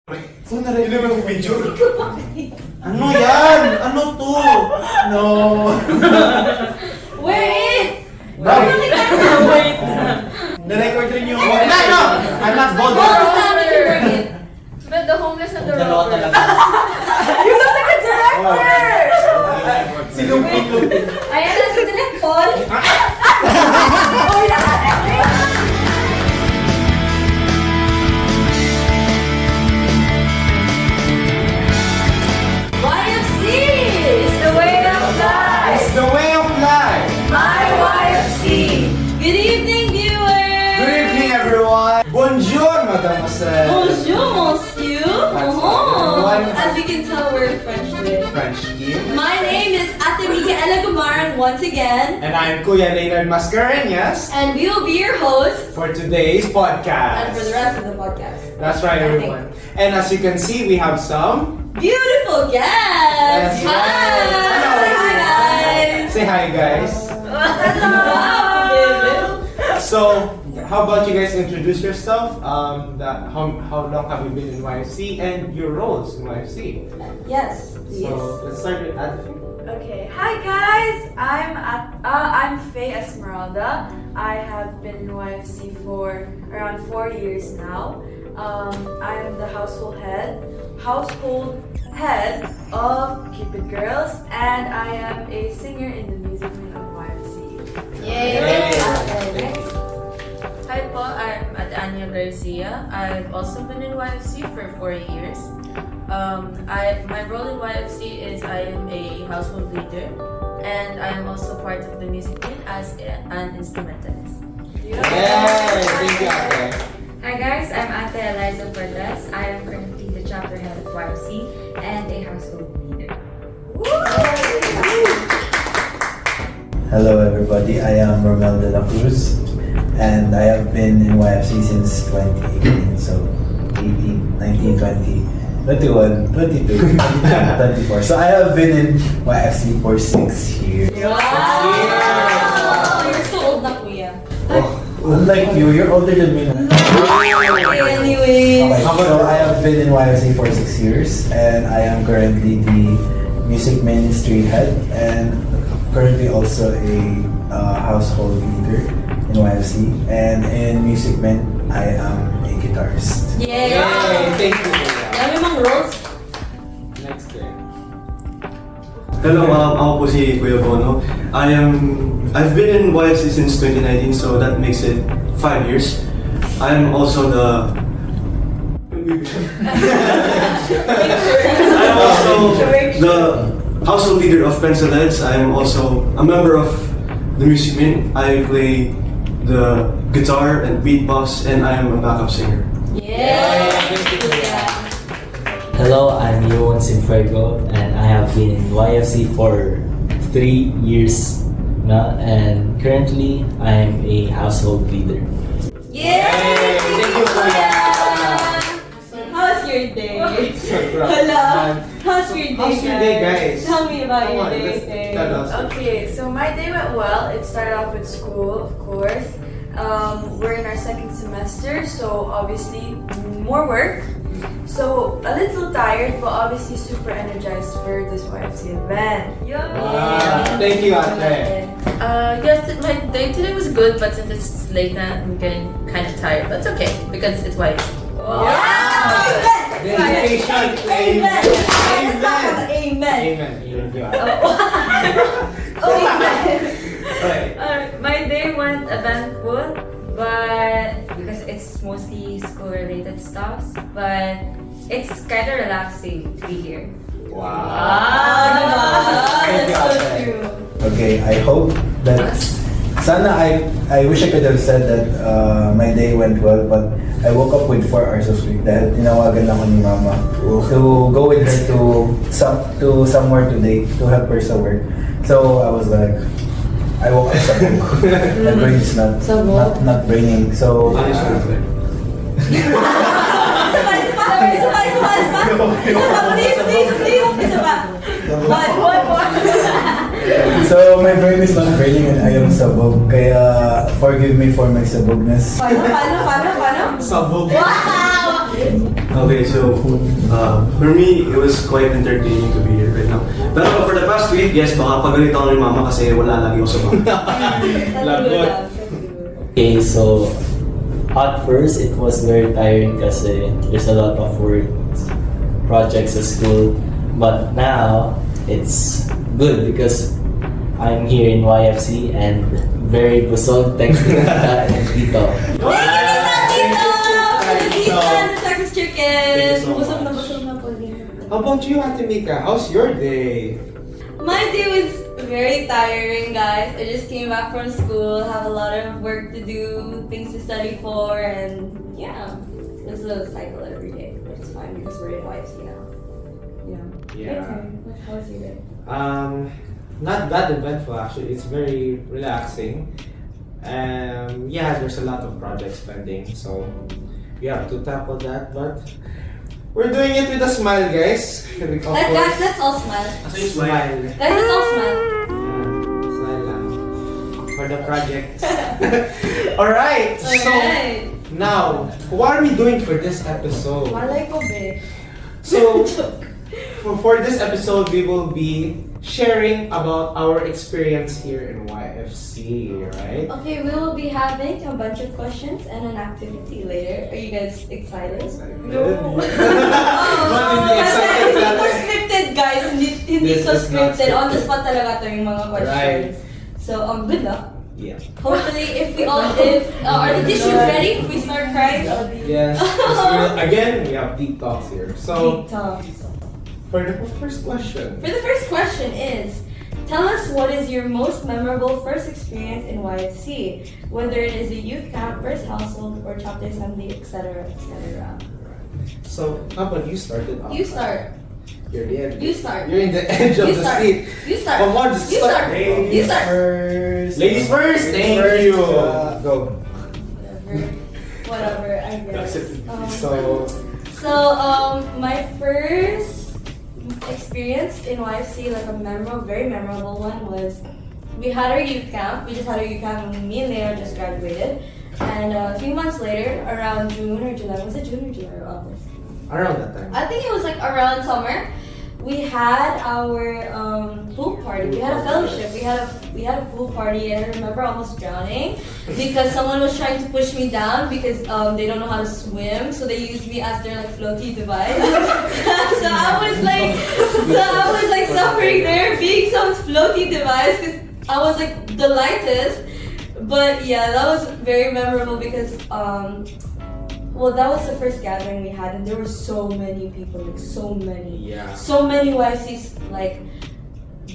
Hindi naman yung picture. Ano yan? Ano to? No. Wait! Wait. Na-record rin yung... No! I'm not bothered. But the homeless na the Dalawa robber. talaga. You look like a director! Sinupin. Ayan na si Direct Paul. YFC is the way of life. It's the way of life. My YFC. Good evening, viewers. Good evening, everyone. Bonjour, Madame Marcel. Bonjour, monsieur. right. As you can tell, we're French today. French team. My name is Ate Micaela Gumaran once again. And I'm Kuya Leonard Mascareñas And we will be your hosts. for today's podcast. And for the rest of the podcast. That's right, everyone. And as you can see, we have some... Beautiful guests! Yes. Hi! Hello. Say Say hi, guys. Hello! So, how about you guys introduce yourself? How long have you been in YFC and your roles in YFC? Yes, please. So, let's start with Adfi. Okay, hi guys. I'm Faye Esmeralda. I have been in YFC for around 4 years now. I am the household head of Cupid Girls, and I am a singer in the music wing of YFC. Yay! Yay. Hi po, I'm Anya Garcia. I've also been in YFC for 4 years. My role in YFC is I am a household leader, and I am also part of the music team as an instrumentalist. Yay! Thank you, Ate. Hi guys, I'm Ate Eliza Cortez. I am currently the chapter head of YFC and a household leader. Hello everybody, I am Romel de la Cruz and I have been in YFC since 2018, so 18, 19, 20, 21, 22, 24. So I have been in YFC for 6 years. Wow! You're so old na, kuya. Unlike you, you're older than me now. Anyways. Okay, so I have been in YFC for 6 years and I am currently the music ministry head and currently also a household leader in YFC, and in Music Men, I am a guitarist. Yay! Yay! Thank you. Dami mong roles. Next day. Hello, ako po si Kuya Bono. I've been in YFC since 2019, so that makes it 5 years. I am also the household leader of Pencil Heads. I am also a member of the Music Men. I play the guitar and beatbox, and I am a backup singer. Yay! Hello, I'm Yoon Sinfergo and I have been in YFC for 3 years now, and currently I am a household leader. Yay! Thank you, Kuya. How's your day? Hello. How's your day, How's your day, guys? Tell me about Come your on, day. let's tell us. Okay, so my day went well. It started off with school, of course. We're in our second semester, so obviously more work. So a little tired, but obviously super energized for this YFC event. Wow. Thank you, Ate. Yes, my day today was good, but since it's late now, I'm getting kind of tired. But it's okay because it's YFC. Dedication. Amen! Amen. Amen! Amen. Thank you, Ate. Alright. My day went eventful, but because it's mostly school-related stuff, but it's kind of relaxing to be here. Wow. That's so true. Okay, I hope that sana I wish I could have said that my day went well, but I woke up with 4 hours of sleep dahil tinawagan ako ni Mama to go with her to somewhere today to help her sa work. So I was like, I woke up sabog. My brain is not braining. So Please. so my brain is not braining and I am sabog. Kaya forgive me for my sabogness. Paano? Sabog. Wow! Okay, so for me, it was quite entertaining to be here right now. Pero for the past week, yes, baka pagalit ako ni mama kasi wala lagi ako sa bahay. Lagot. Okay, so at first it was very tiring kasi there's a lot of work, projects at school. But now it's good because I'm here in YFC and very busog thanks to Tita and Tito. Thank you, Tito! And the Texas Thank chicken! you so Busog much. na po din. How about you, Ate Mika? How's your day? My day was very tiring, guys. I just came back from school, have a lot of work to do, things to study for, and yeah, it's a cycle every day, which is fine because we're in YFC now. Yeah. How was your day? Not that eventful actually. It's very relaxing. Yeah, there's a lot of projects pending, so we have to tackle that. But we're doing it with a smile, guys. Of Guys, course. let's all smile. Asa yung smile? Guys, let's all smile. Smile lang. For the project. Alright, so Alright. now, what are we doing for this episode? Malay ko, be. So, for this episode, we will be sharing about our experience here in YFC, right? Okay, we will be having a bunch of questions and an activity later. Are you guys excited? No. Oh, Hindi excited hindi natin. to scripted, guys. Hindi This to is not scripted. On the scripted. spot talaga to yung mga questions. So, good luck. Yeah. Hopefully, if are the tissues ready? If we start crying, I'll be Yes. Again, we have deep talks here. So, TikTok. for the first question. For the first question is, tell us what is your most memorable first experience in YFC, whether it is a youth camp, first household, or chapter assembly, etc., etc. So, how about you started off? You start. You're the edge. You start. You're in the edge of You the start. seat. You start. Come on, just You start. You start. first. Ladies first. Thank First, you. Go. Whatever, I guess. So, My first experience in YFC, like a very memorable one, was we had our youth camp. We just had our youth camp when me and Leo just graduated. And a few months later, around June or July, was it June or July or August? around that time. I think it was like around summer. We had our pool party. We had a fellowship. We had a pool party, and I remember almost drowning because someone was trying to push me down because they don't know how to swim, so they used me as their like floaty device. so I was like suffering there, being some floaty device because I was like the lightest. But yeah, that was very memorable because well, that was the first gathering we had, and there were so many people, like so many YFCs like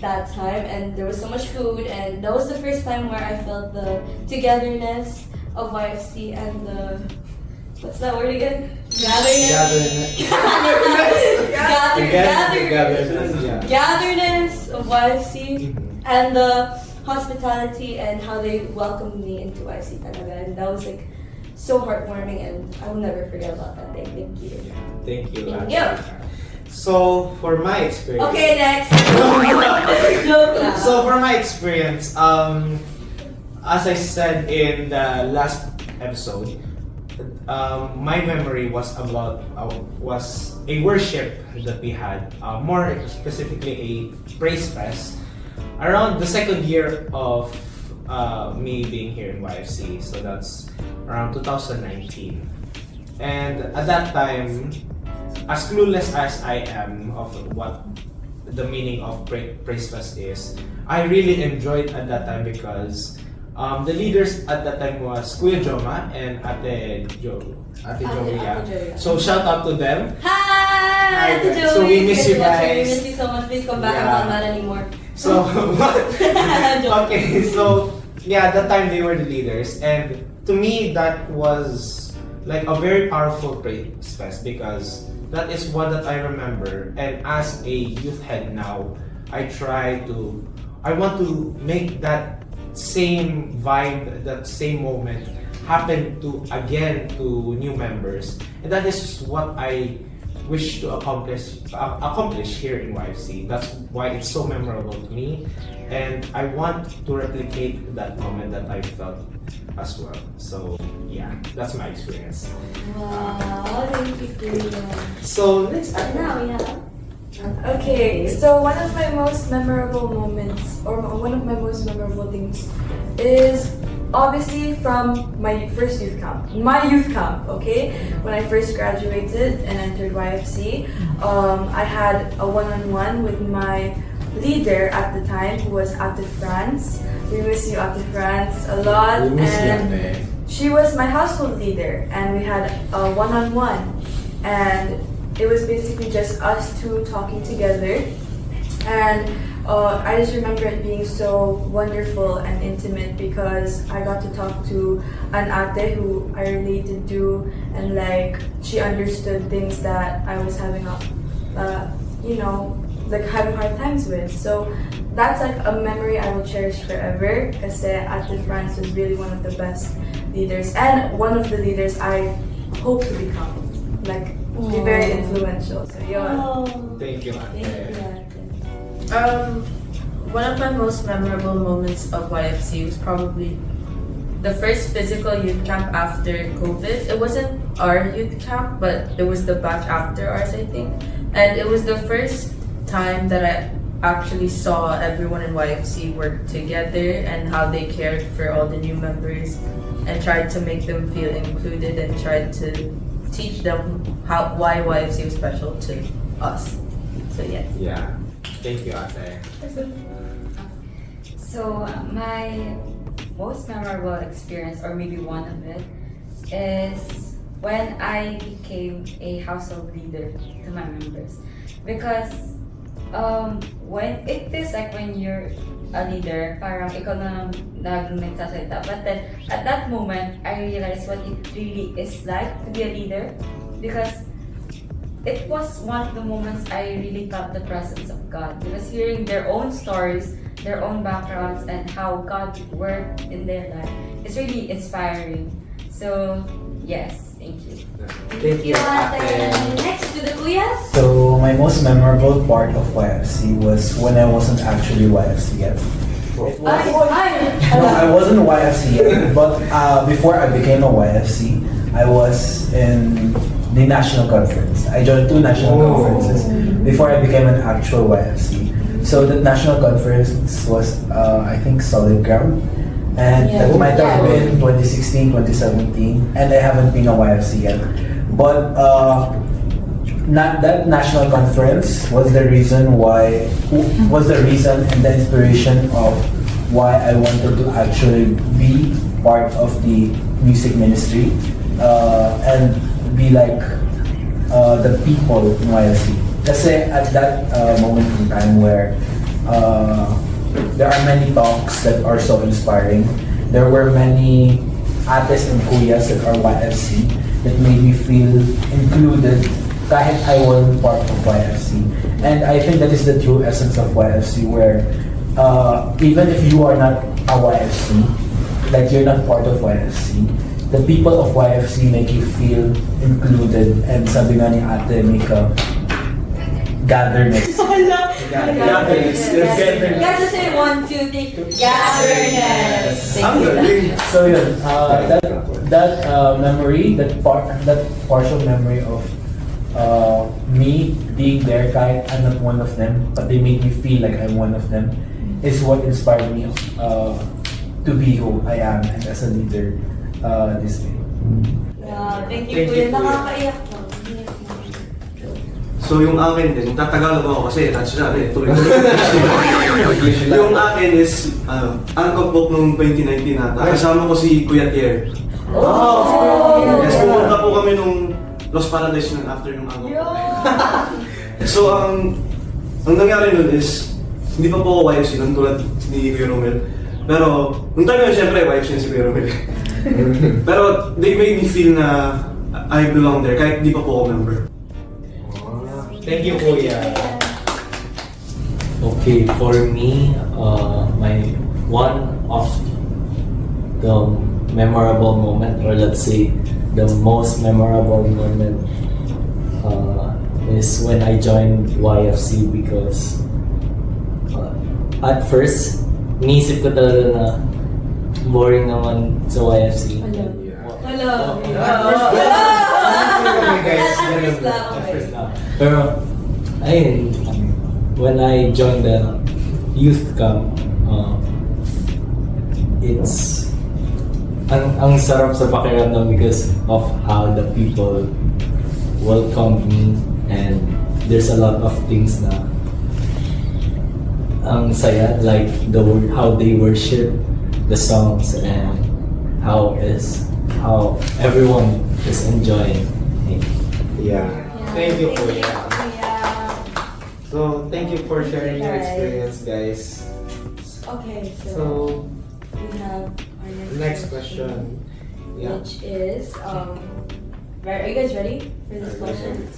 that time, and there was so much food, and that was the first time where I felt the togetherness of YFC and the what's that word again? Gatherness of YFC and the hospitality and how they welcomed me into YFC talaga, and that was like so heartwarming, and I will never forget about that day. Thank you. Thank you. Thank Ate. you. So, for my experience. Okay, next. Joke lang. So for my experience, as I said in the last episode, my memory was about was a worship that we had, more specifically a praise fest, around the second year of me being here in YFC. So that's around 2019, and at that time, as clueless as I am of what the meaning of praise fest is, I really enjoyed at that time because the leaders at that time was Kuya Joma and Ate Joey. Joey. So shout out to them. Hi, Ate Joey. So we miss you We guys. miss you so much. Please come back. Yeah. I'm not mad anymore. So okay, so yeah, that time they were the leaders, and to me that was like a very powerful praise fest because that is what that I remember. And as a youth head now, I want to make that same vibe, that same moment happen to new members, and that is what I wish to accomplish here in YFC. That's why it's so memorable to me, and I want to replicate that moment that I felt as well. So yeah, that's my experience. Wow, thank you, Kuya. So next, Now we have. Okay, so one of my most memorable moments, or one of my most memorable things, is obviously from my first youth camp. My youth camp, okay? When I first graduated and entered YFC, I had a one-on-one with my leader at the time, who was Ate France. We miss you, Ate France, a lot. And she was my household leader, and we had a one-on-one. And it was basically just us two talking together, and I just remember it being so wonderful and intimate because I got to talk to an ate who I related to, and like she understood things that I was having like having hard times with. So that's like a memory I will cherish forever because Ate France was really one of the best leaders, and one of the leaders I hope to become. Like, be very influential. So, yeah. thank you, Thank Ate. you. One of my most memorable moments of YFC was probably the first physical youth camp after COVID. It wasn't our youth camp, but it was the batch after ours, I think. And it was the first time that I actually saw everyone in YFC work together and how they cared for all the new members and tried to make them feel included and tried to teach them why YFC was special to us. So yes. Yeah, thank you, Ate. So my most memorable experience, or maybe one of it, is when I became a household leader to my members. Because when it feels like when you're a leader, parang ikaw na nagsasalita. But then, at that moment, I realized what it really is like to be a leader. Because it was one of the moments I really felt the presence of God. Because hearing their own stories, their own backgrounds, and how God worked in their life is really inspiring. So, yes, thank you. Thank you, Ate. Next to the Kuyas. So my most memorable part of YFC was when I wasn't actually YFC yet. It was, no, I wasn't YFC yet, but before I became a YFC, I was in the national conference. I joined 2 national conferences before I became an actual YFC. So the national conference was, I think, Solid Ground. And that might have been 2016, 2017, and I haven't been a YFC yet. But that national conference was the reason and the inspiration of why I wanted to actually be part of the music ministry and be like the people in YFC. Kasi at that moment in time where there are many talks that are so inspiring. There were many ates and kuyas that are YFC that made me feel included kahit I wasn't part of YFC. And I think that is the true essence of YFC, where even if you are not a YFC, like you're not part of YFC, the people of YFC make you feel included, and sabi nga ni ate, make a gatherness. You have to say 1, 2, 3. Gatherness. So yun, that memory, that partial memory of me being there, kahit I'm not one of them, but they made me feel like I'm one of them, is what inspired me to be who I am and as a leader this day. Wow, thank you, Kuya. Nakakaiyak to. So yung akin din, tatagalog ako kasi that's siya tuloy. Yung akin is, angkop book nung 2019 nata. Kasama ko si Kuya Tier. Yes, pumunta po kami nung Los Paradise nun after nung angkop book. So ang nangyari nun is, hindi pa po ako YFC nun tulad ni Kuya Romel. Pero, nung time yun, syempre, YFC si Kuya Romel. Pero, they made me feel na I belong there, kahit di pa po ako member. Thank you, Kuya. Okay, for me, my one of the memorable moment, or let's say the most memorable moment is when I joined YFC because at first, iniisip ko talaga na boring naman sa YFC. Hello. Pero, ayun, when I joined the youth camp, it's ang sarap sa pakiramdam because of how the people welcome me, and there's a lot of things na ang saya, like how they worship, the songs, and how everyone is enjoying it. Yeah. Thank you, Kuya. Yeah. So, thank you for sharing your experience, guys. Okay, So, so we have our next question. Yeah. which is are you guys ready for this question?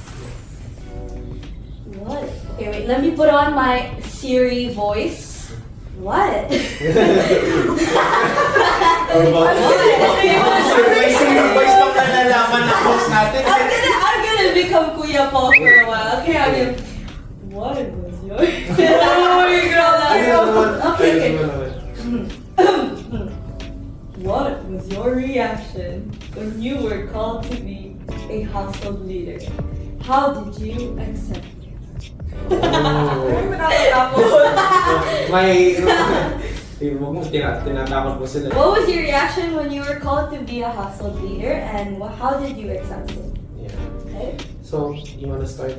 What? Okay, wait. Let me put on my Siri voice. What? Voice pang nalalaman na host natin. I'm gonna become Kuya Paul for a while. Okay, I'm gonna. What was your? Okay. What was your reaction when you were called to be a household leader? How did you accept it? Huwag mo tinatakot mo sila. What was your reaction when you were called to be a household leader, and how did you accept it? Yeah. Okay. So, you wanna start?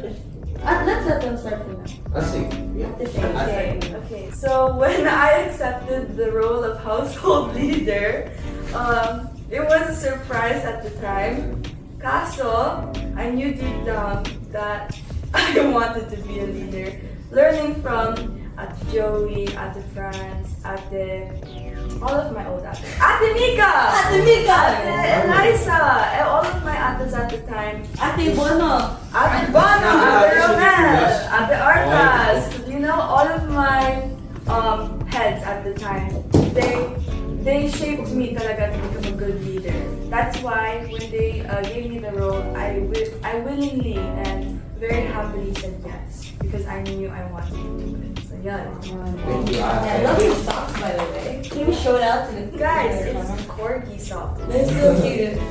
Let's let them start for now. Sige. Yeah. The same. Okay, so when I accepted the role of household leader, it was a surprise at the time. Kaso, I knew deep down that I wanted to be a leader. Learning from Ate Joey, Ate France, all of my old ates. Ate Mika! Ate Mika! Ate Eliza! All of my ates at the time. Ate Bono! Ate Bono, Ate Romel, Ate Artas, all of my heads at the time, they shaped me talaga to become a good leader. That's why when they gave me the role, I willingly and very happily said yes, because I knew I wanted to do it. So yeah. Thank you, I love your socks, by the way. Can you show it out to the Guys, it's corgi socks. They're so cute.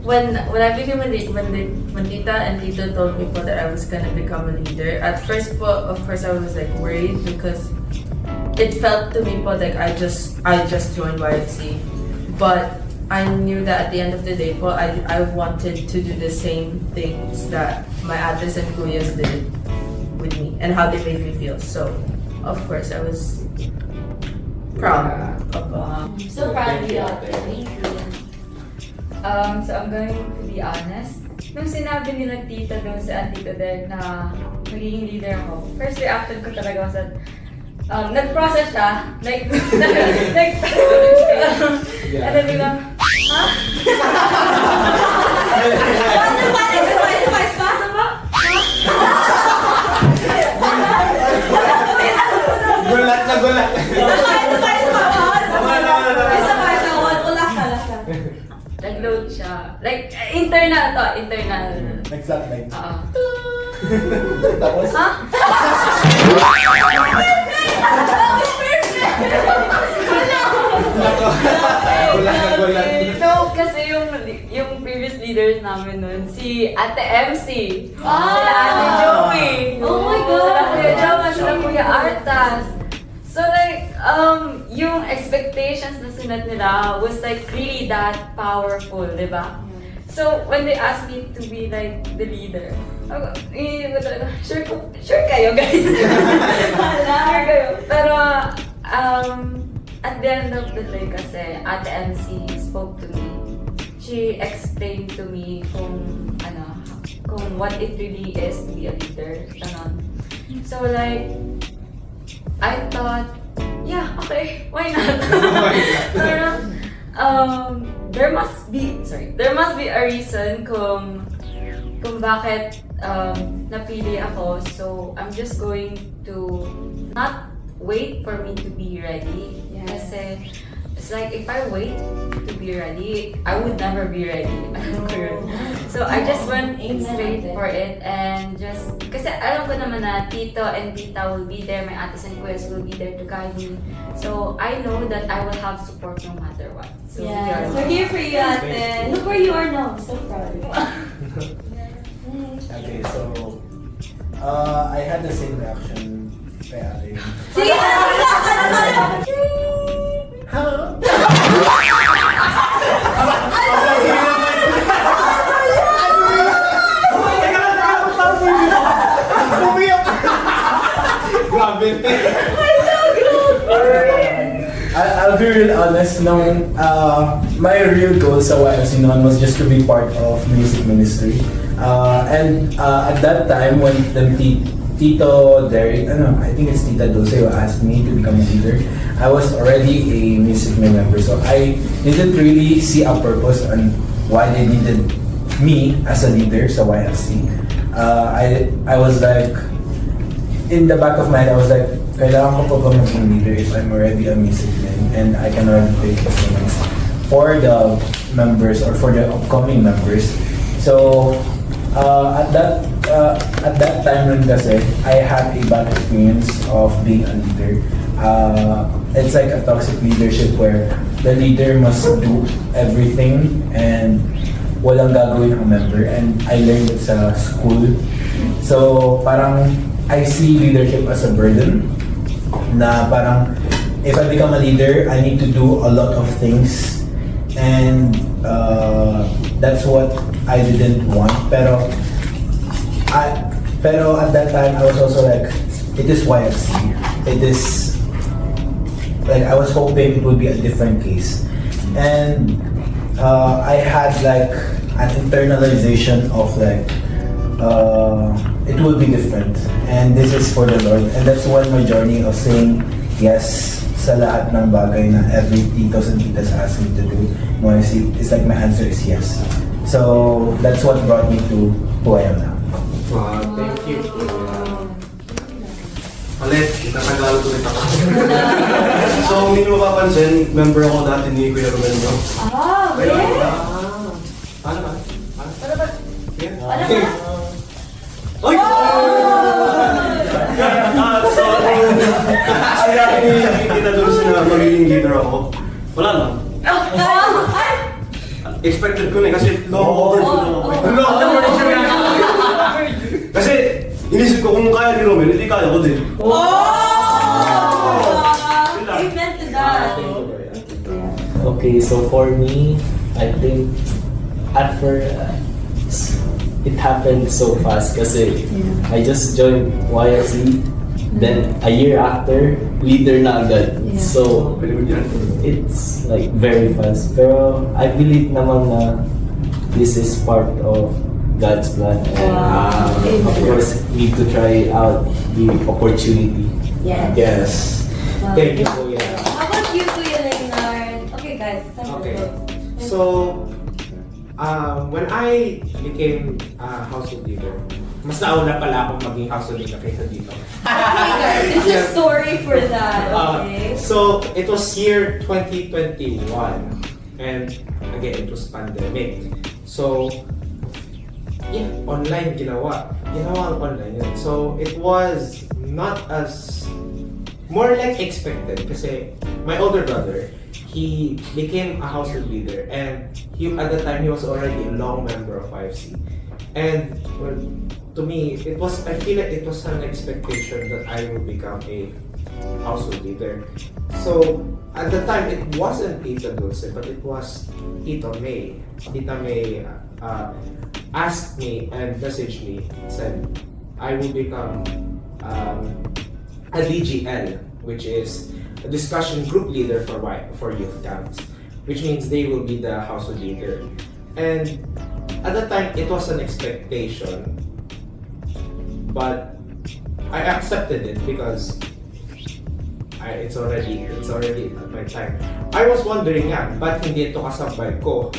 When I became a leader, when Tita and Tito told me po that I was gonna become a leader, at first po, of course, I was like worried because it felt to me po like I just joined YFC, but I knew that at the end of the day po, I wanted to do the same things that my ates and kuyas did with me and how they made me feel. So, of course, I was proud of So proud of you out there. So I'm going to be honest. Nung sinabi nila tita doon sa Tito Derek na magiging leader ako, first reaction ko talaga was that nag-process siya, like, and then biglang, ha? Gulat na gulat. Nag-load siya. Like, internal. Nag-start like. Oo. Tapos? Ha? Gulat na gulat. No, kasi yung previous leaders namin nun, si Ate MC, sila Ate Joey, Oh my God! sila Kuya Joma, sila Kuya Artas. So like, yung expectations na sinat nila was like really that powerful, di ba? So when they asked me to be like the leader, ako, talaga, sure kayo guys. Sure kayo. Pero, at the end of the day kasi, Ate MC spoke to me. She explained to me kung what it really is to be a leader. Ganon. So like, I thought, yeah, okay, why not? Pero, there must be a reason kung bakit napili ako. So I'm just going to not wait for me to be ready. Yes. Kasi It's like if I wait to be ready, I would never be ready. So I just went straight for it and just kasi alam ko naman na tito and tita will be there, my aunties and kuya will be there to guide me. So I know that I will have support no matter what. So Yes, we're here for you, ate. Look where you are now. I'm so proud of you. Okay, so I had the same reaction kay ate. Sige na! Grabe. I'll be real honest, my real goal sa YFC noon was just to be part of music ministry. And at that time, when the Tito Derek, I think it's Tita Dulce who asked me to become a leader, I was already a music member. So I didn't really see a purpose on why they needed me as a leader sa YFC. I was like, in the back of my head, I was like, kailangan ko pa ba maging leader if I'm already a musician and I can already play instruments for the members or for the upcoming members. So at that time rin kasi, I had a bad experience of being a leader. It's like a toxic leadership where the leader must do everything and walang gagawin ang member, and I learned it sa school. So parang I see leadership as a burden na parang if I become a leader, I need to do a lot of things, and that's what I didn't want. Pero at that time I was also like, it is YFC. It is like I was hoping it would be a different case, and I had like an internalization of like it will be different and this is for the Lord, and that's when my journey of saying yes sa lahat ng bagay na every titos and titas ask me to do, it's like my answer is yes. So that's what brought me to who I am now. Wow, thank you. Ulit, itatagal ko rin ako. So, kung hindi nyo mapapansin, member ako dati ni Kuya Ruben. Ah, really? Paano ba? Ano ba? Oy! So, kaya kita doon na magiging leader ako. Wala lang. Expected ko na kasi long over ko na ako. Kasi inisip ko kung kaya ni Romel, hindi kaya ko din. Amen to that. Okay, so for me, I think at first it happened so fast kasi I just joined YFC, then a year after, leader na agad. Yeah. So it's like very fast. Pero I believe naman na this is part of God's plan, and of course need to try out the opportunity. Yes. Yes. Thank you, Kuya. How about you, Kuya Leonard? Okay, guys. Okay. So, when I became household leader, mas nauna pala akong maging household leader kaysa dito. Okay, guys. There's a story for that. Okay. So, it was year 2021, and again, it was pandemic. So, yeah, online ginawa ang online yun. So, it was not as, more like expected kasi my older brother, he became a household leader, and at the time he was already a long member of YFC. And well, to me, I feel like it was an expectation that I would become a household leader. So at the time, it wasn't Tita Dulce, but it was Tita May. Tita May asked me and messaged me, said I will become a DGL, which is a discussion group leader for youth camps, which means they will be the household leader. And at the time, it was an expectation, but I accepted it because it's already at my time. I was wondering nga, ba't hindi ito kasabay ko?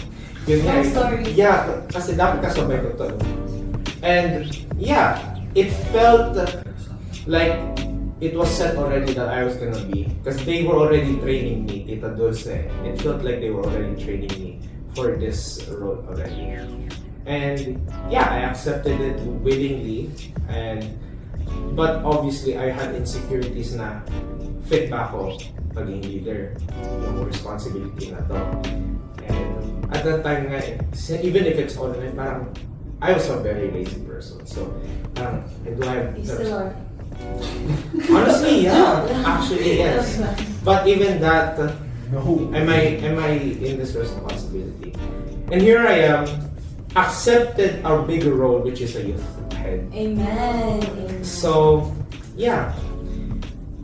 Yun nga, story. Yeah, kasi dapat kasabay ko to. And yeah, it felt like it was set already that I was gonna be, because they were already training me, Tita Dulce. It felt like they were already training me for this role already. And yeah, I accepted it willingly. But obviously, I had insecurities na fit ba ako paging leader, yung responsibility na to. And at that time nga, even if it's online, parang I was a very lazy person. So, do I have... You still are. Honestly, yeah. Actually, yes. But even that, am I in this responsibility? And here I am, accepted our bigger role, which is a youth head. Amen. So, yeah.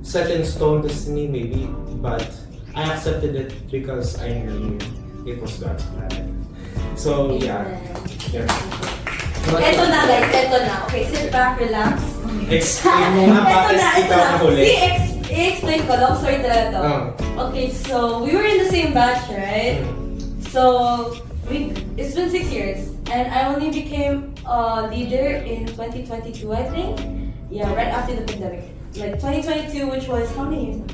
Set in stone destiny, maybe, but I accepted it because I knew it was God's plan. So, yeah. Eto na guys, eto na. Okay, sit back, relax. Explain mo nga bakit ikaw ang huli. See, i-explain ko. Long story talaga to. Okay, so we were in the same batch, right? So, it's been 6 years. And I only became a leader in 2022, I think. Yeah, right after the pandemic. Like 2022, which was how many years?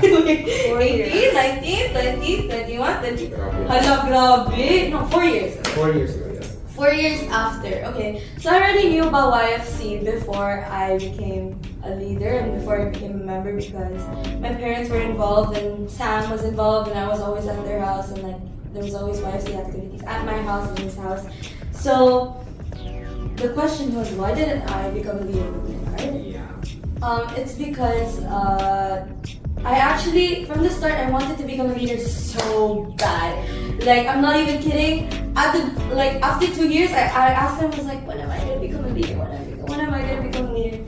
18, 19, 20, 21, 20. Hala, grabe. No, 4 years. 4 years ago, yeah. 4 years after. Okay. So I already knew about YFC before I became a leader and before I became a member, because my parents were involved and Sam was involved and I was always at their house, and like there was always YFC activities at my house and his house. So the question was, why didn't I become a leader, right? Yeah. It's because I actually, from the start, I wanted to become a leader so bad. Like, I'm not even kidding. After 2 years, I asked them, I was like, when am I gonna become a leader? When am I gonna become a leader?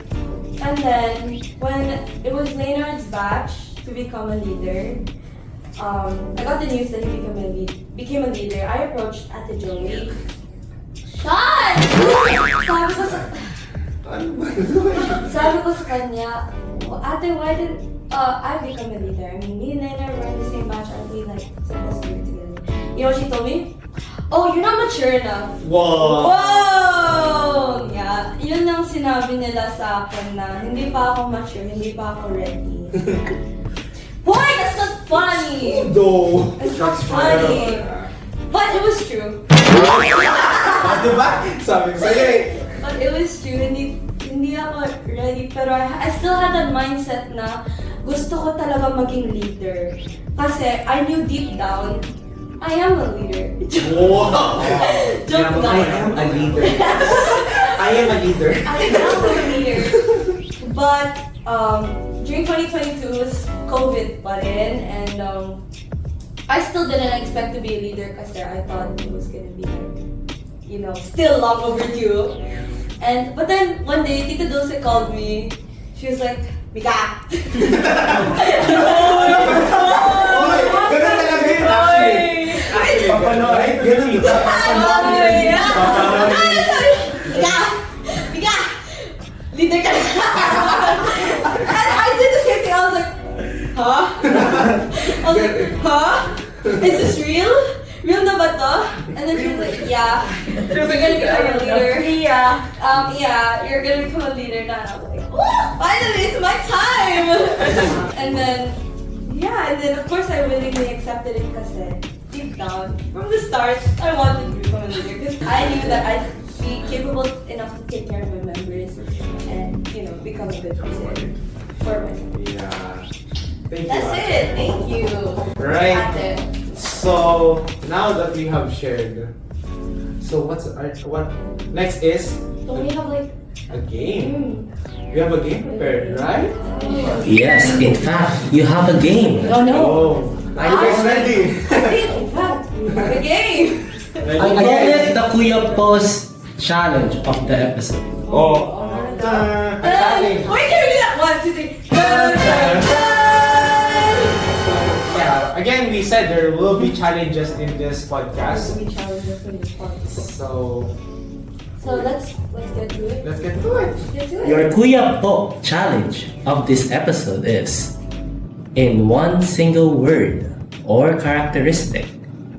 And then, when it was Leonard's batch to become a leader, I got the news that he became a leader. I approached Ate Joey. Shot! Sabi ko sa kanya, Ate, why didn't I become a leader? I mean, me and Leonard were in the same batch, aren't we like supposed to be together? You know what she told me? Oh, you're not mature enough. Wow! Whoa! Yeah, yun ang sinabi nila sa akin na hindi pa ako mature, hindi pa ako ready. Boy, that's not funny! No! It's not funny. But it was true. Diba? Sabi ko sa'yo eh. But it was true, hindi ako ready. Pero I still had that mindset na gusto ko talaga maging leader. Kasi I knew deep down, I am a leader. Wow! Joke lang. I am a leader. I am a leader. I am a leader. But during 2022 was COVID pa rin, and I still didn't expect to be a leader kasi I thought it was gonna be like, still long overdue. But then one day, Tita Dulce called me. She was like, Mika! Ganun talaga yun, actually. Papanood. Ganun yun. Mika! Leader ka na! And I did the same thing. I was like, huh? I was like, huh? Is this real? Real na ba to? And then she was like, yeah. You're gonna become a leader. Yeah, you're gonna become a leader now. And I was like, oh, finally, it's my time! And then of course I willingly accepted it kasi deep down, from the start, I wanted to become a leader because I knew that I'd be capable enough to take care of my members and, become a good person for myself. Yeah. Thank you. That's it. Thank you. Right. Ate. So now that we have shared, so what next is Don't we have like a game? We have a game prepared, right? Yes, in fact, you have a game. Oh no. Oh, are you guys ready? In fact, we have a game. I call it the Kuya Post Challenge of the episode. Oh, challenge. Wait, can we do that? 1, 2, 3. Again, we said there will be challenges in this podcast. We challenge us in this podcast. So let's get to it. let's get to it. Get to it. Your Kuya Po challenge of this episode is, in one single word or characteristic,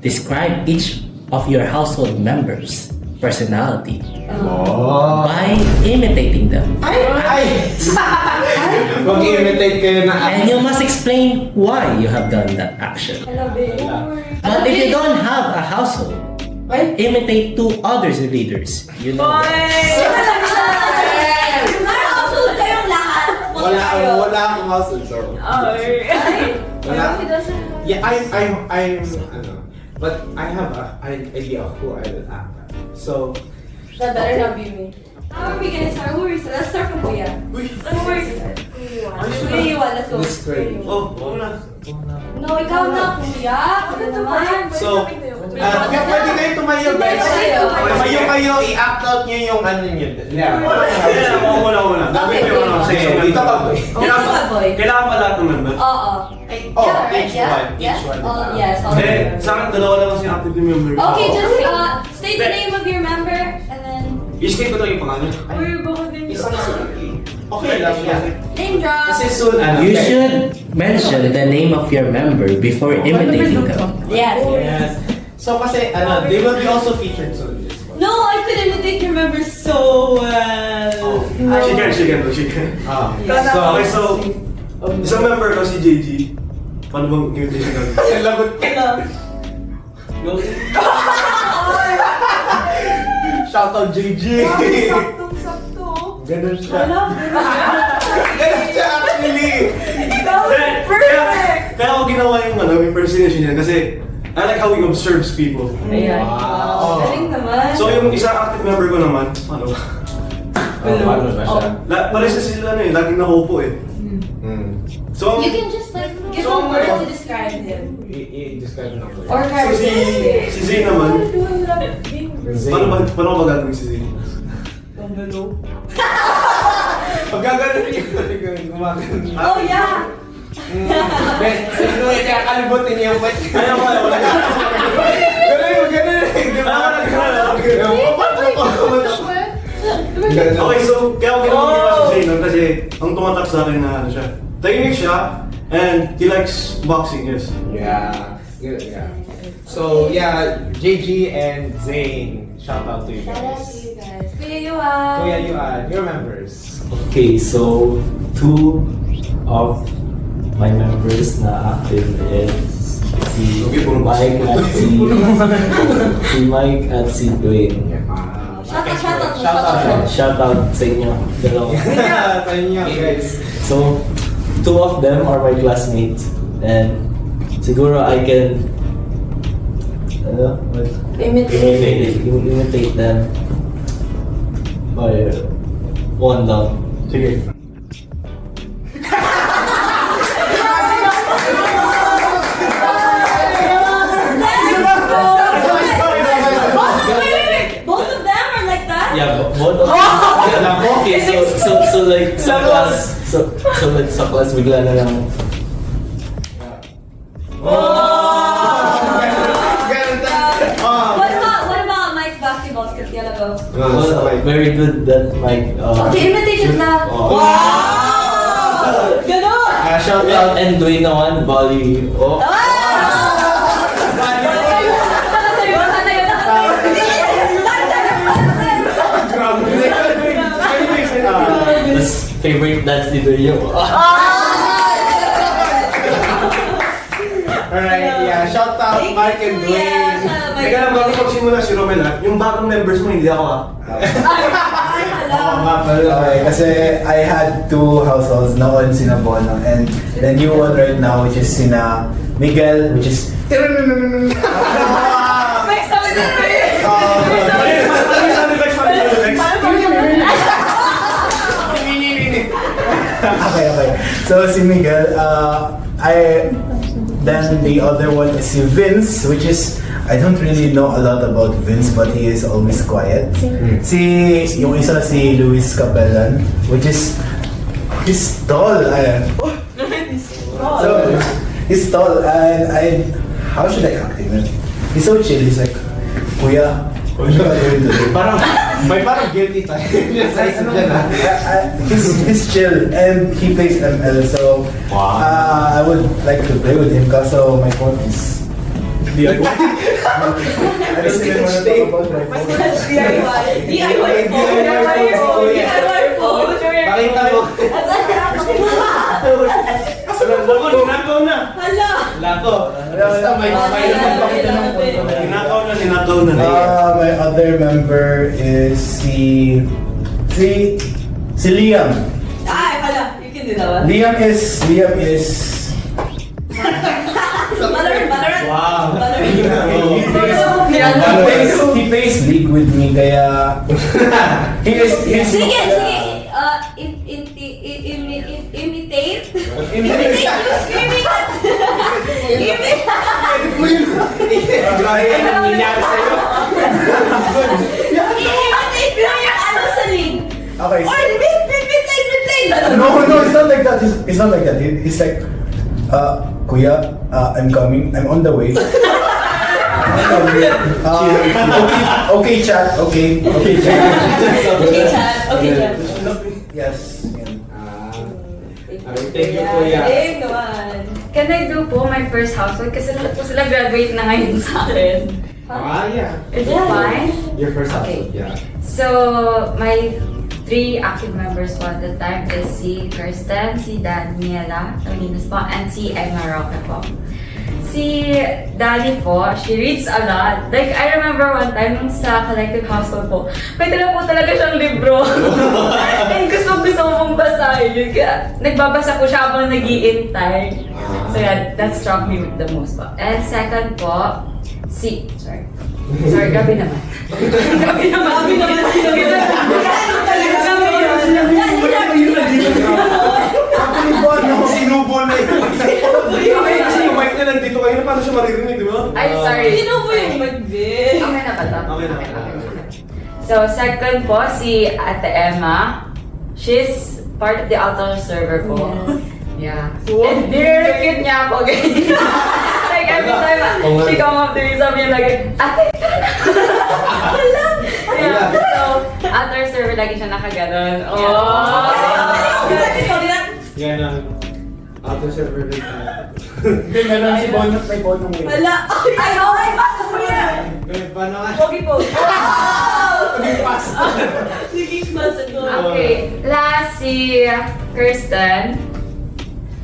describe each of your household members. personality Oh. by imitating them. Ay! Mag-imitate kayo na And you must explain why you have done that action. I love it. But if you don't have a household, imitate two others leaders. You know. Nakakasunod kayong lahat. Wala akong household, so. Wala. He doesn't. Yeah, I'm, ano, but I have an idea of who I will act. So, That better not be me. How are we gonna start? Who are we? Let's start from Kuya. Kuya Yuan, let's go. Miss Craig. Oh, una. No, ikaw na, Kuya. Ano naman? So, pwede kayo tumayo, guys. Tumayo kayo, i-act out nyo yung ano nyo. Wala. Okay, Sige, dito ka, boy. Kailangan pa lahat ng member. Oo. Oh, Yeah, each yeah? one, Yeah? each one. Oh, yes. all Hindi, right. sa akin dalawa lang kasi active yung member. Okay, just state the name of your member and then I-state ko to yung pangalan. Okay lang yan. name drop. Kasi soon, ano. You should mention the name of your member before imitating them. Yes. Yes. So kasi, ano, they will be also featured soon. No, I could imitate your member so well. She can. Okay, so, isang member ko si JG. Paano bang imitation natin? Lagot ka lang. Shoutout JG. Saktong-sakto. Ganun siya. Ganun siya actually. Perfect! Kaya ako ginawa yung impersonation niya kasi I like how he observes people. Ayan. Wow. Galing naman. So yung isang active member ko naman, ano ba? Paano ba siya? Pares na sila laging nakaupo eh. So, You can just like give So, a word to describe him. I-describe na ko. Or so si Zay naman, paano ko ba gagawin si Zay? Pag gagawin yung gumagano. Oh yeah! Ben, sino yung kakalibutin niya yung pwede? Ayaw ko, wala ka. Okay, so kaya ako ginawa si Zay nun kasi ang tumatak sa akin na ano siya. Tahimik siya and he likes boxing, yes. Yeah. So yeah, JG and Zane, shout out to you Shout out to guys. you guys. Kuya Yuan. Kuya Yuan, your members. Okay, so two of my members na active is si Mike at si Dwayne. Shout out. Shout out sa inyo dalawa. Kanya guys. So, two of them are my classmates and siguro I can imitate them by one down. Sige. Both of them are like that? Yeah, both of them. Okay, so like sa class, so like sa class bigla na lang. What about Mike's basketball skills? Yalla go. Very good that Mike. Okay, imitation na. Ganon! Shout out. And Dwayne naman, volley. Oh. That's favorite dance leader niyo. Alright, yeah, shout out Mike and Dwayne. Teka lang, bago magsimula si Romel yung bagong members mo hindi ako Oo nga pala. Okay, kasi I had two households, noon sina Bono, and the new one right now, which is sina Miguel, which is okay. So si Miguel, then the other one is si Vince, which is I don't really know a lot about Vince, but he is always quiet. Yung isa si Luis Capellan, which is he's tall. So he's tall, and how should I act him? He's so chill. He's like, Kuya, what are you doing today? Parang guilty tayo. He's chill and he plays ML, so I would like to play with him. Kaso my phone is DIY. I don't even want to talk about my phone. DIY phone. Pakita mo. Lako, ninakaw na. Hala. Lako. Basta may pakita ng phone. Ninakaw na. My other member is si Liam. Ay, hala. You can do that one. Liam is Valorant. Wow. he plays League with me kaya he's Sige. Imitate. Imitate you screaming at. Brian, ang nangyari sa'yo. Imitate mo yung ano sa league. okay. Or mid-lane. No, it's not like that. It's not like that. He's like, Kuya, I'm coming. I'm on the way. Okay, chat. Okay, chat. Okay, chat. Yes. Thank you, Kuya. Dave naman. Can I do po my first household? Kasi lahat po sila graduate na ngayon sa akin. Yeah. Is it fine? Your first Okay. household, yeah. So, my 3 active members po at the time is si Kirsten, si Daniela, Tolinos po, and si Emma Roque po. Si Dani po, she reads a lot. Like, I remember one time nung sa collective household po, may dala po talaga siyang libro. And gusto ko pong basahin yun. Kaya nagbabasa po siya habang nag-iintay. So yeah, that struck me the most po. And second po, Sorry, gabi naman. Gabi naman. Sinubol na yun. Kasi yung mic na nandito kayo na paano siya maririnig, di ba? Ay, sorry. Sino po yung mag-bid? Okay na ba ito? Okay na. So, second po, si Ate Emma. She's part of the outdoor server po. Yeah. And cute niya ako. Like, every time she come up to me, sabi niya lagi, Ate! Yeah. So, outdoor server, lagi siya nakaganon. Yan ang auto server rate. Hindi, meron si Bonut, may bonong way. Wala. Ay, okay. Pasok mo yan. Paano nga? Pogi po. Pass. Sige, pasok ko. Okay. Last, si Kirsten.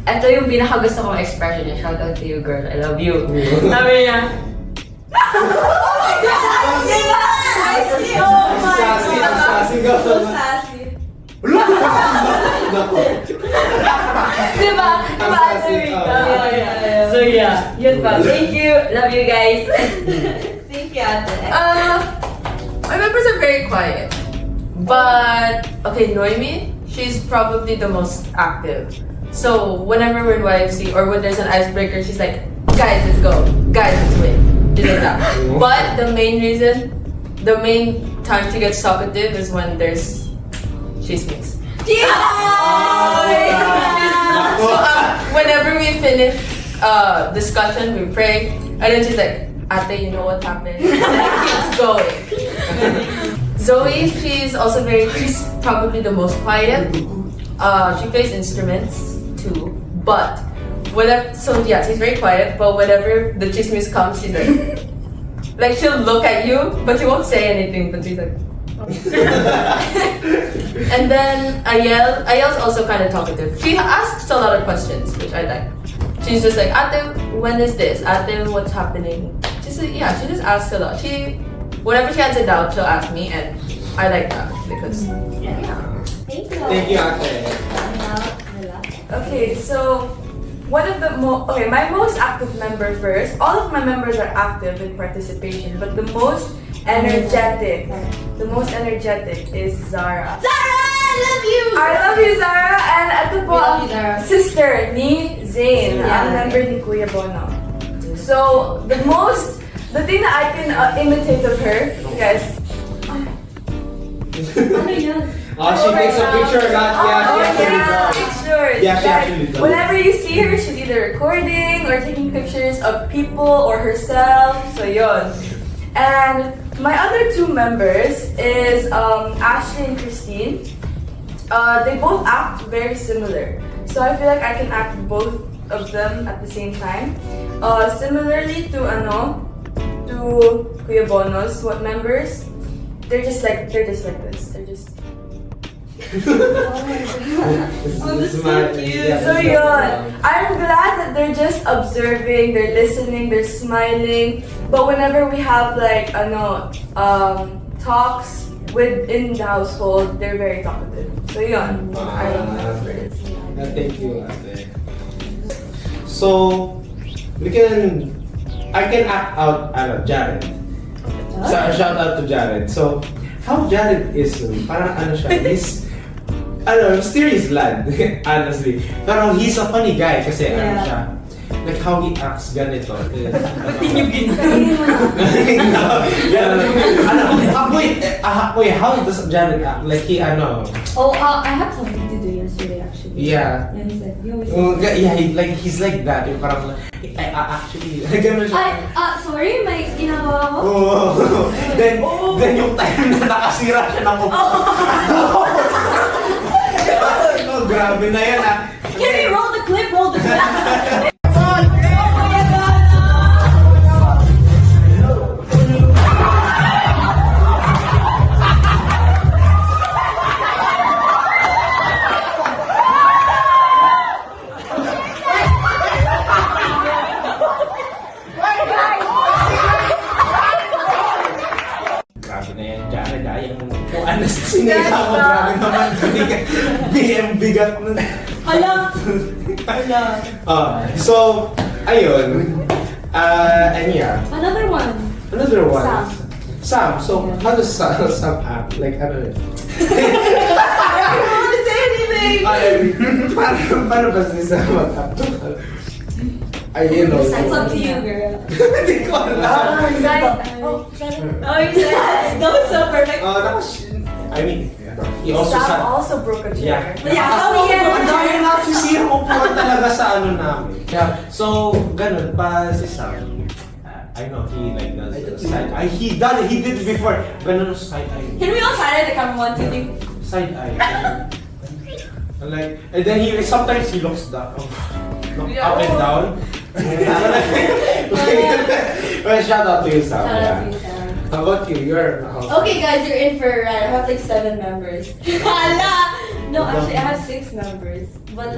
Ito yung pinakagusto kong expression niya. Shout out to you, girl. I love you. Sabi niya, I see. Oh my God. So sassy. diba? Ate Rika? So yeah, yun pa. Thank you. Love you guys. Thank you, ate. My members are very quiet. But, okay, Noemi, she's probably the most active. So, whenever we're in YFC or when there's an icebreaker, she's like, guys, let's go. Guys, let's win. She's like that. But the main time to get talkative is when there's chismes. So, whenever we finish discussion, we pray, and then she's like, Ate, you know what happened? And it keeps going. Zoe, she's probably the most quiet. She plays instruments too, but she's very quiet, but whenever the chismes comes, she's like she'll look at you, but she won't say anything, but she's like, and then Ayel's also kind of talkative. She asks a lot of questions, which I like. She's just like, Ate, when is this? Ate, what's happening? She just asks a lot. Whenever she has a doubt, she'll ask me, and I like that because Thank you. Thank you, ate. Okay, so my most active member first. All of my members are active in participation, but the most energetic is Zara. Zara, I love you. I love you, Zara, and ito po We love ang you, Zara. sister ni Zayn, Yeah. ang member ni Kuya Bono. So the thing that I can imitate of her, guys. Ano yun? She takes a picture not Pictures. Yeah, she Like, actually does. whenever you see her, she's either recording or taking pictures of people or herself. So yon. And my other two members is Ashley and Christine. They both act very similar. So I feel like I can act both of them at the same time. Similarly to Kuya Bono's what members, they're just like this. They're just so yun. I'm glad that they're just observing, they're listening, they're smiling. But whenever we have like talks within the household, they're very talkative. So yun, I love my members. Thank you, Ate. So, I can act out, Jared. So, shout out to Jared. So, how Jared is, parang he's, mysterious lad, honestly. Pero he's a funny guy kasi siya. Like how he acts ganito. Wait, how does Jared act? Like he, I had something to do yesterday actually. Yeah. And he's like, he always he's like that. Yung parang, actually, gano'n siya. Sorry, may ginagawa ko? Then yung time na nakasira siya ng upo. Grabe na yan Can we roll the clip? Roll the clip! Grabe na yan, Jared. Yung kuan na sinira mo. Grabe naman. Bigat nun. Hala! So, ayun. Another one. Sam. So, how does Sam act? Like, I don't want to say anything! Paano ba si Sam mag-act? Ayun, It's up to you, girl. Hindi ko alam. That was so perfect. He also Sam also broke a chair. Dahil nagsisira mo po talaga sa namin. So, ganun pa si Sam. I know he does the side eye. He did it before. Ganun side eye. Can we all side the camera 1, 2, 3? Side eye. And then sometimes he looks up and down. Well, shout out to you, Sam. Shout out to you, Sam. How about you? Okay, guys, you're in for a ride. I have like 7 members. No, actually, I have 6 members. But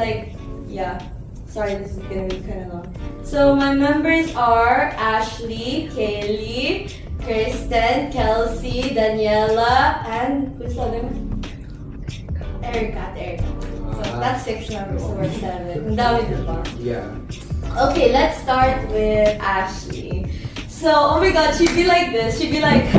sorry, this is gonna be kind of long. So my members are Ashley, Kaylee, Kristen, Kelsey, Daniela, and who's the other one? Erica. So that's 6 members, so we're 7. And that we did that. Yeah. Okay, let's start with Ashley. So, oh my god, she'd be like this. She'd be like...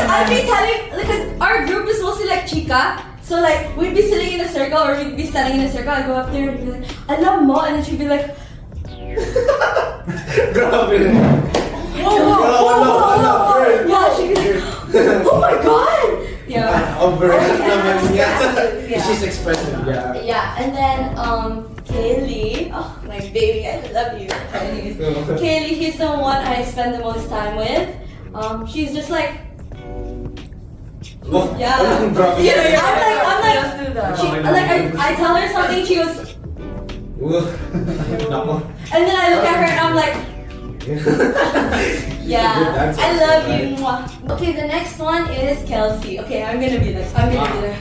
I'd be telling... Because our group is mostly like chica. So like, we'd be sitting in a circle or we'd be standing in a circle. I'd go up there and be like, alam mo? And then she'd be like... Grabe. Whoa. Yeah, she'd be like, oh my god! Yeah. She's expressive, yeah. Yeah, and then Kaylee, oh my baby, I love you. Anyways, Kaylee, he's the one I spend the most time with. She's just like, yeah. I'm like, I tell her something, she goes, and then I look at her and I'm like, yeah, I love you. Mwah. Okay, the next one is Kelsey. Okay, I'm gonna be like, I'm gonna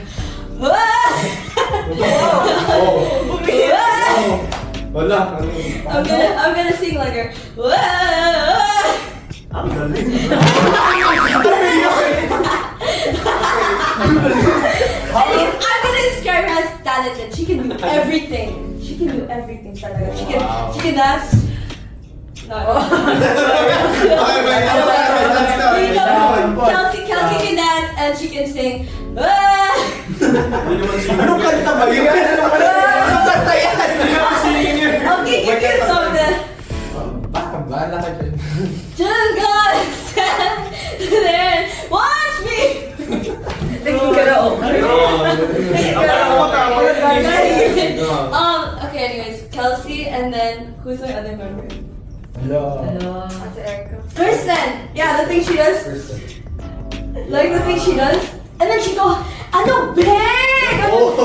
sing like her. I'm gonna describe her as talented. She can do everything. She can talaga. She can dance. Kelsey can dance and she can sing. Anong kanta ba yun? Anong kanta yan? Okay, give you something. Bahala ka dyan. Just gonna stand there and watch me. Okay, anyways, Kelsey and then who's my other member? Hello. Kristen! Yeah, the thing she does. Like the thing she does. And then she go, ano be?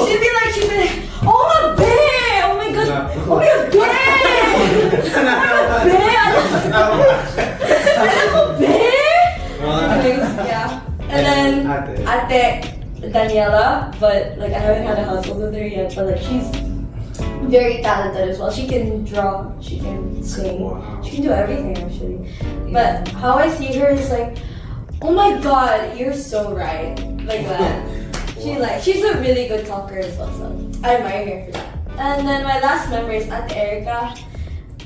She'd be like, oh my be! Oh my god! Oh my god, be! Ano be? Yeah. And then Ate Daniela, but like I haven't had a household with her yet, but like she's very talented as well. She can draw, she can sing, she can do everything actually. But how I see her is like, oh my god, you're so right. Like that. She's a really good talker as well, so I admire her for that. And then my last member is Ate Erica.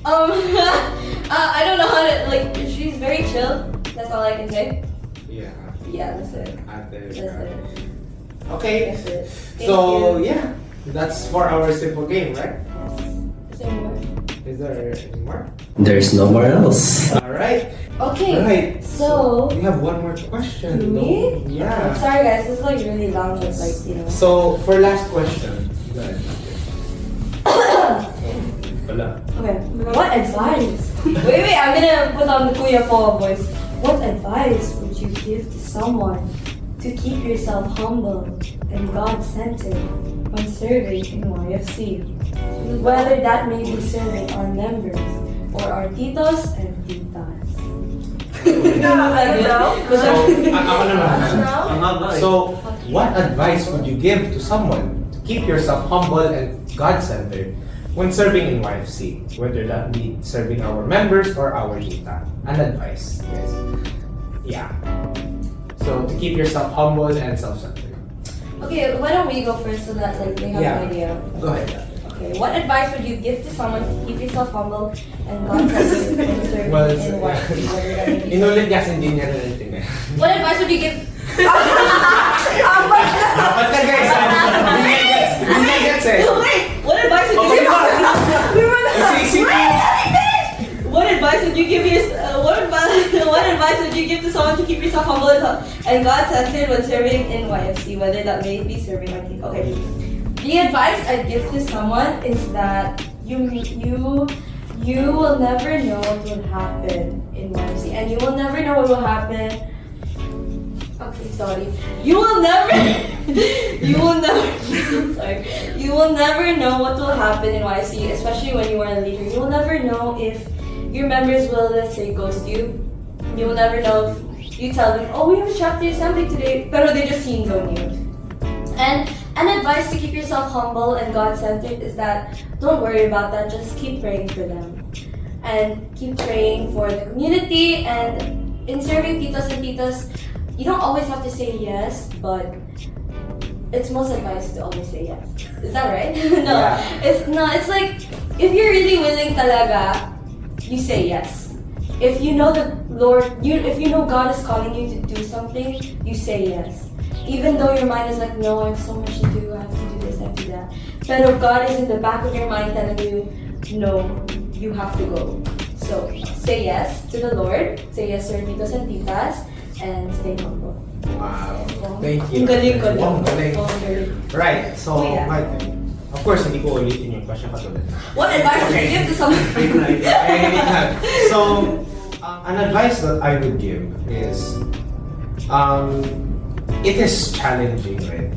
I don't know how to, like, she's very chill. That's all I can say. Yeah, that's it. That's it. Okay. That's it. So yeah, that's for our simple game, right? Is there more? Is there any more? There's no more else. All right. Okay. Right. So we have one more question. me? Yeah. Sorry guys, this is like really long, but like So for last question, go ahead. Wala. Okay. What advice? wait, I'm gonna put on the Kuya Paul voice. What advice would you give to someone to keep yourself humble and God-centered when serving in YFC? Whether that may be serving our members or our titos and titas. Ako naman. So, what advice would you give to someone to keep yourself humble and God-centered when serving in YFC? Whether that be serving our members or our tita. An advice, yes. Yeah. So, to keep yourself humble and self-centered. Okay, why don't we go first so that like they have an idea? Go ahead. Okay, what advice would you give to someone to keep yourself humble and God-centered when serving Well, in YFC? Whether that may be Inulit kasi hindi niya narinig eh. What advice would you give? Dapat ka guys, hindi gets eh. Wait, what advice would you give? What advice would you give what advice would you give to someone to keep yourself humble and God-centered when serving in YFC, whether that may be serving on team? Okay. The advice I'd give to someone is that you will never know what will happen in YFC, and you will never know what will happen. Okay, sorry. You will never know what will happen in YFC, especially when you are a leader. You will never know if your members will, let's say, ghost you. You will never know if you tell them, oh, we have a chapter assembly today, pero they just seen on you. And an advice to keep yourself humble and God-centered is that don't worry about that, just keep praying for them. And keep praying for the community, and in serving titos and titas, you don't always have to say yes, but it's most advice to always say yes. Is that right? No. Yeah. It's like, if you're really willing talaga, you say yes. If you know the Lord, if you know God is calling you to do something, you say yes. Even though your mind is like, no, I have so much to do, I have to do this, I have to do that. But God is in the back of your mind telling you, no, you have to go. So, say yes to the Lord, say yes to your titos and titas, and stay humble. Wow. Thank you. Ang galing ko. Ang galing. Right. So, Yeah. of course, hindi ko ulitin yung question katulad. What advice would you give to someone? So, an advice that I would give is, it is challenging, right?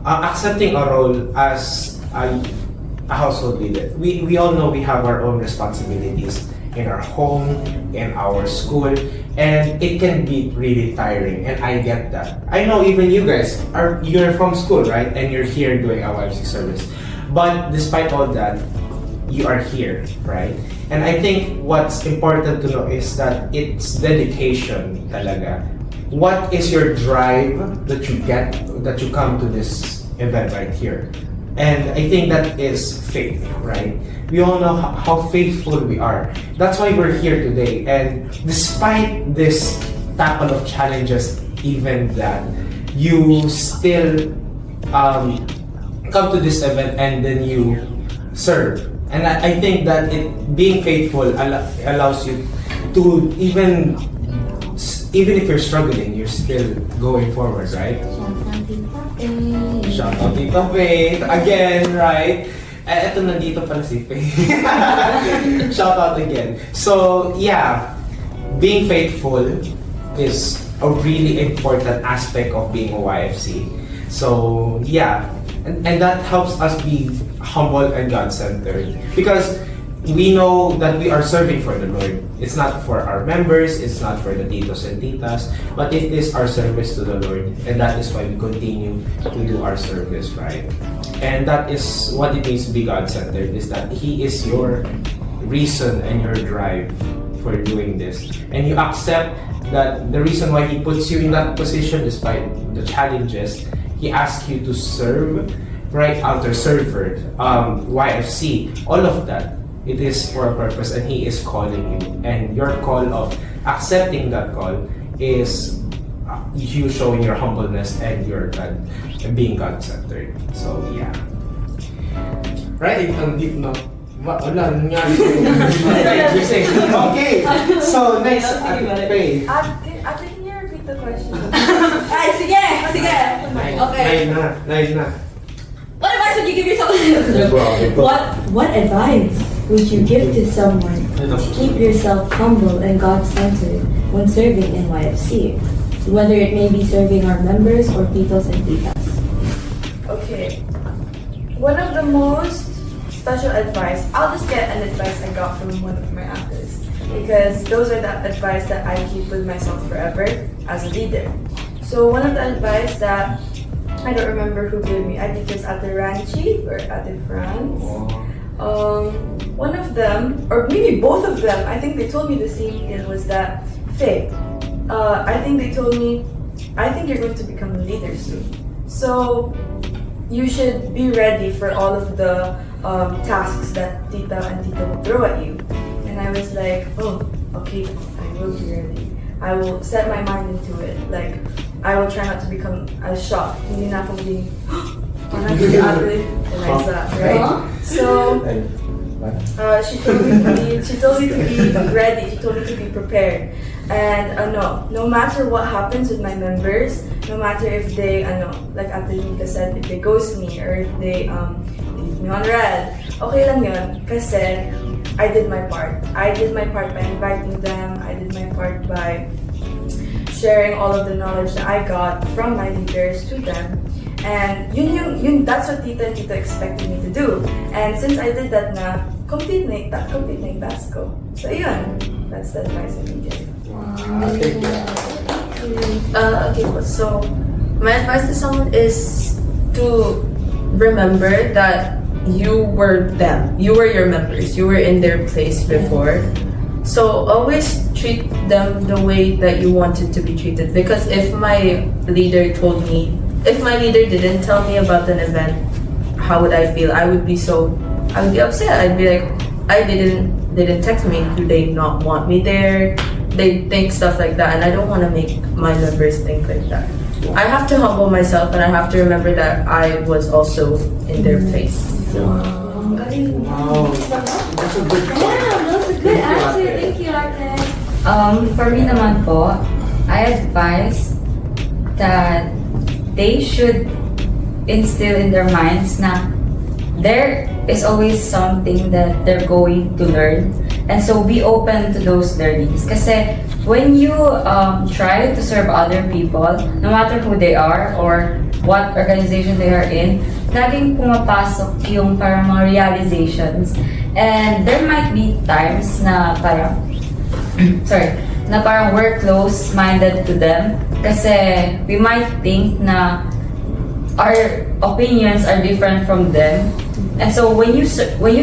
Accepting a role as a household leader. We all know we have our own responsibilities in our home, in our school, and it can be really tiring, and I get that. I know even you guys you're from school, right? And you're here doing a YFC service. But despite all that, you are here, right? And I think what's important to know is that it's dedication talaga. What is your drive that you get, that you come to this event right here? And I think that is faith, right? We all know how faithful we are. That's why we're here today. And despite this tackle of challenges, even that, you still come to this event and then you serve. And I think that being faithful allows you to even if you're struggling, you're still going forward, right? Shout out Tita Faith again, right? Eto nandito pala si Faith. Shout out again. So yeah, being faithful is a really important aspect of being a YFC. So yeah, and that helps us be humble and God-centered because we know that we are serving for the Lord. It's not for our members, it's not for the titos and titas, but it is our service to the Lord, and that is why we continue to do our service, right? And that is what it means to be God-centered, is that He is your reason and your drive for doing this. And you accept that the reason why He puts you in that position, despite the challenges, He asks you to serve, right? Outer server, YFC, all of that. It is for a purpose, and He is calling you. And your call of accepting that call is you showing your humbleness and your God, and being God-centered. So yeah. Right? Ang deep na. Wala, nangyari ko. Okay. So next, Faye. Ate, can you repeat the question? Ay, sige! Okay. Nine na. What advice would you give yourself? What advice would you give to someone to keep yourself humble and God-centered when serving in YFC? Whether it may be serving our members or titos and titas. Okay. One of the most special advice, I'll just get an advice I got from one of my actors. Because those are the advice that I keep with myself forever as a leader. So one of the advice that I don't remember who gave me. I think it's Ate Ranchi or Ate France. One of them, or maybe both of them, I think they told me the same thing, was that, Faye, I think they told me, I think you're going to become a leader soon. So you should be ready for all of the tasks that Tita and Tita will throw at you. And I was like, oh, okay, I will be ready. I will set my mind into it. Like, I will try not to become as shocked. Hindi na akong being, parang si Ate Eliza, right? So, she told me to be ready. She told me to be prepared. And no matter what happens with my members, no matter if they, like Ate Nika said, if they ghost me or if they leave me on red, okay lang yun. Kasi I did my part. I did my part by inviting them. I did my part by sharing all of the knowledge that I got from my leaders to them. And that's what Tita and Tito expected me to do. And since I did that na, complete na yung task ko. So yun, that's the advice I can give. Okay, so my advice to someone is to remember that you were them. You were your members. You were in their place before. So always treat them the way that you wanted to be treated. Because if my leader didn't tell me about an event, how would I feel? I would be upset. I'd be like, they didn't text me. Do they not want me there? They think stuff like that, and I don't want to make my members think like that. I have to humble myself, and I have to remember that I was also in their place. Wow. That's a good Good answer. Thank you, Ate. For me naman po, I advise that they should instill in their minds na there is always something that they're going to learn, and so be open to those learnings. Kasi when you try to serve other people, no matter who they are or what organization they are in, laging pumapasok yung parang mga realizations. And there might be times na parang, na parang we're close-minded to them. Kasi we might think na our opinions are different from them. And so when you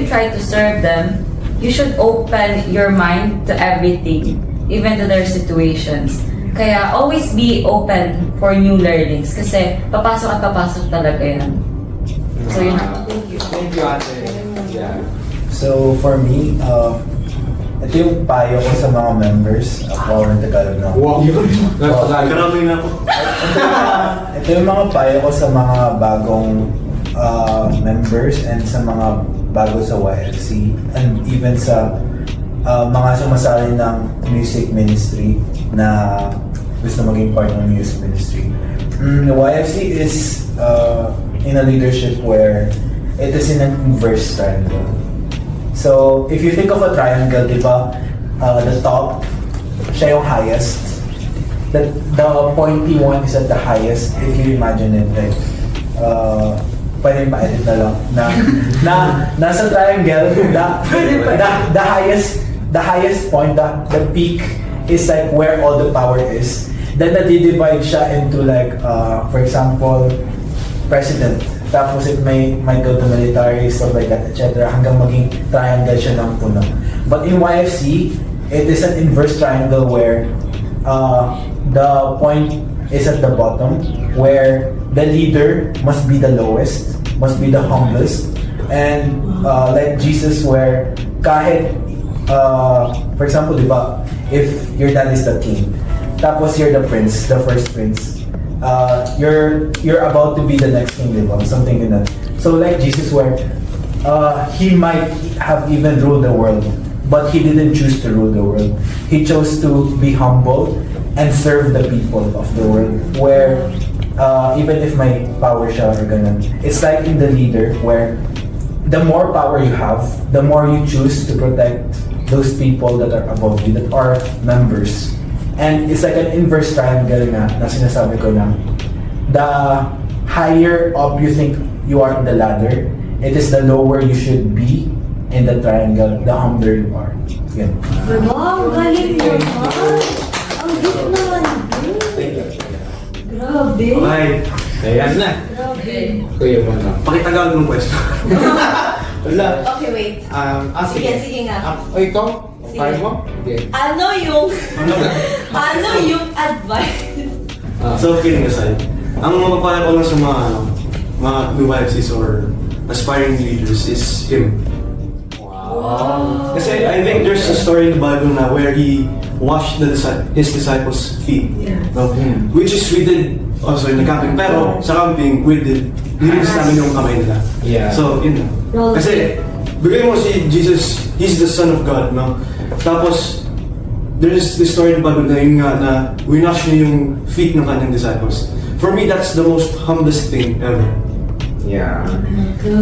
try to serve them, you should open your mind to everything, even to their situations. Kaya always be open for new learnings kasi papasok at papasok talaga yan. So yun. Thank you, Ate. Yeah. So for me, ito yung payo ko sa mga members. Ako ng Tagalog na. Wow, yun. Karamay na ako. Ito yung mga payo ko sa mga bagong members and sa mga bago sa YFC and even sa mga sumasali ng music ministry na gusto maging part ng music ministry. The YFC is in a leadership where it is in an inverse triangle. So, if you think of a triangle, di ba, the top, siya yung highest. The pointy one is at the highest, if you imagine it, like, pwede pa-edit na lang na nasa triangle the highest point, the peak is like where all the power is. Then nadi-divide siya into like for example president, tapos it might go to military, stuff like that, etc. hanggang maging triangle siya ng puno. But in YFC, it is an inverse triangle where the point is at the bottom, where the leader must be the lowest, must be the humblest, and like Jesus, where kahit for example, diba, if your dad is the king, tapos you're the prince, the first prince, you're about to be the next king, diba? Something like that. So like Jesus, where he might have even ruled the world, but he didn't choose to rule the world. He chose to be humble and serve the people of the world, where even if may power siya or ganun, it's like in the leader, where the more power you have, the more you choose to protect those people that are above you, that are members. And it's like an inverse triangle na sinasabi ko na the higher up you think you are in the ladder, it is the lower you should be in the triangle, the humbler you are. Yan. Wow, galing naman! Ang deep naman! Grabe! Okay. Ayan na. Grabe. Kuya mo na. Pakitagalog ng question. Wala. Okay, wait. Sige nga. Ikaw? Sige. Kaya mo? Okay. Ano yung advice? So, kidding aside, ang mapapala ko lang sa mga new YFCs or aspiring leaders is him. Wow. Kasi I think there's a story in the Bible na where he washed his disciples' feet. No? Which is we did also in the camping. Pero sa camping, we nilinis namin yung kamay nila. Yeah. So, yun na. Kasi, bigay mo si Jesus, he's the Son of God, no? Tapos, there's this story in the Bible na yun nga na winash niya yung feet ng kanyang disciples. For me, that's the most humblest thing ever. Yeah.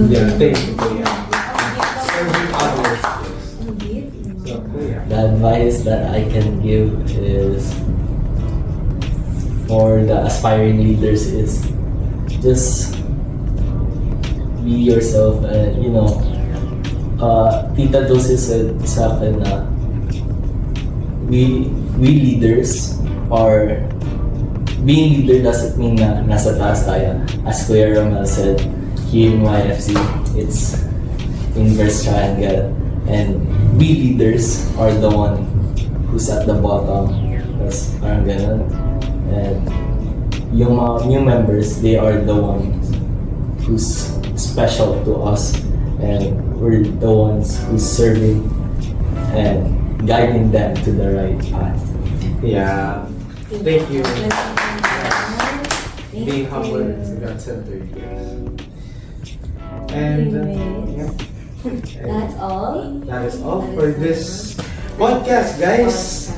Yeah, thank you, Kuya. Serving others. So, Kuya. The advice that I can give is for the aspiring leaders is just be yourself, and Tita Dulce said sa akin na we leaders, or being leader doesn't mean na nasa taas tayo. As Kuya Romel said, here in YFC, it's inverse triangle, and we leaders are the one who's at the bottom. That's parang ganun. And yung mga new members, they are the ones who's special to us, and we're the ones who's serving and guiding them to the right path. Yeah. Thank you. Thank Being you. humble and God-centered, yes. And yeah. That's all. That is all for this podcast, guys.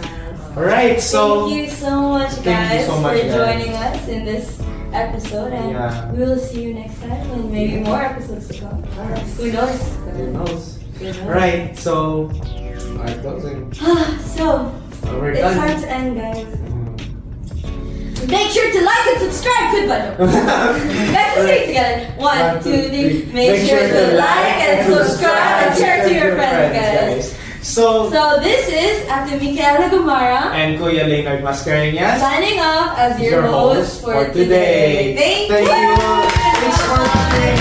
Alright, so Thank you so much, Thank you guys, so much, for guys. joining us in this episode, and Yeah. we will see you next time, and maybe more episodes to come. Who knows? who knows? Who knows? Right, so our closing. So, We're it's done. time to end, guys. Make sure to like and subscribe to the button. Guys, let's say it together. 1, 2, 3. Make sure to like and subscribe and share to your friends, guys. So this is Ate Micaela Gumara and Kuya Leonard Mascareñas signing off as your host for today. Thank you. Thanks for watching.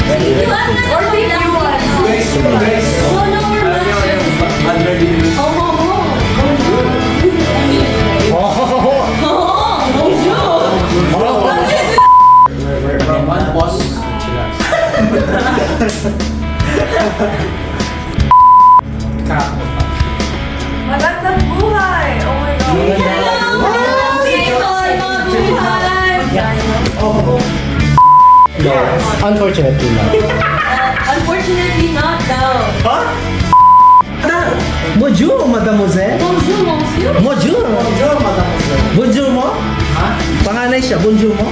Thank you. Or thank you once. Guys, Oh no, we're not sure. We're from one boss. Magandang buhay! Oh my God! Hello, people, mabuhay. No, unfortunately not. Unfortunately, not now. Bonjour, mademoiselle. Bonjour, monsieur. Bonjour. Bonjour, Madam Jose. Bonjour mo? Ha? Panganay siya, bonjour mo?